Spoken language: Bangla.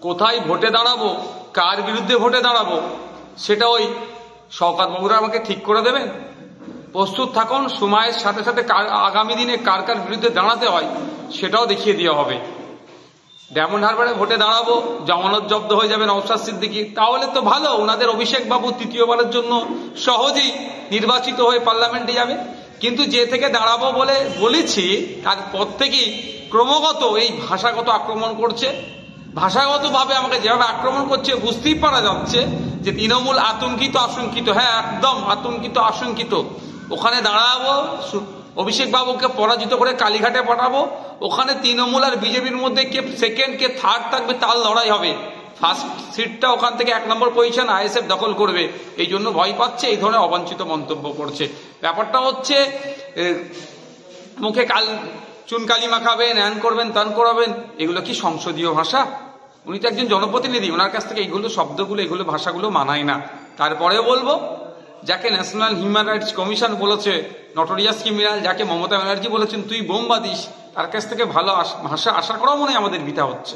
কোথায় ভোটে দাঁড়াবো, কার বিরুদ্ধে ভোটে দাঁড়াবো, সেটা ওই শওকত বাবুরা আমাকে ঠিক করে দেবেন। প্রস্তুত থাকুন, সময়ের সাথে সাথে আগামী দিনে কার কার বিরুদ্ধে দাঁড়াতে হয় সেটাও দেখিয়ে দেওয়া হবে। ডায়মন্ড হারবারে ভোটে দাঁড়াবো, জামানত জব্দ হয়ে যাবে নওশাদ সিদ্দিকী, তাহলে তো ভালো, ওনাদের অভিষেক বাবু তৃতীয়বারের জন্য সহজেই নির্বাচিত হয়ে পার্লামেন্টে যাবে। কিন্তু যে থেকে দাঁড়াবো বলে বলেছি তারপর থেকেই ক্রমাগত এই ভাষাগত আক্রমণ করছে। ভাষাগতভাবে আমাকে যেভাবে আক্রমণ করছে বুঝতেই পারা যাচ্ছে যে তৃণমূল আশঙ্কিত, হ্যাঁ একদম আশঙ্কিত। ওখানে দাঁড়াবো, অভিষেক বাবুকে পরাজিত করে কালীঘাটে পাঠাবো, ওখানে তৃণমূল আর বিজেপির মধ্যে কে সেকেন্ড কে থার্ড থাকবে তার লড়াই হবে। ফার্স্ট সিটটা ওখান থেকে 1 নম্বর পজিশন আইএসএফ দখল করবে, এই জন্য ভয় পাচ্ছে, এই ধরনের অবাঞ্ছিত মন্তব্য করছে। ব্যাপারটা হচ্ছে মুখে চুনকালি মাখাবেন, হ্যান করবেন, ত্যান করাবেন, এগুলো কি সংসদীয় ভাষা? উনি তো একজন জনপ্রতিনিধি, ওনার কাছ থেকে এইগুলো শব্দগুলো, এগুলো ভাষাগুলো মানায় না। তারপরেও বলবো, যাকে ন্যাশনাল হিউম্যান রাইটস কমিশন বলেছে নটোরিয়াস ক্রিমিনাল, যাকে মমতা ব্যানার্জি বলেছেন তুই বোম বাঁধিস, তার কাছ থেকে ভালো ভাষা আশা করাও মনে হয় আমাদের বৃথা হচ্ছে।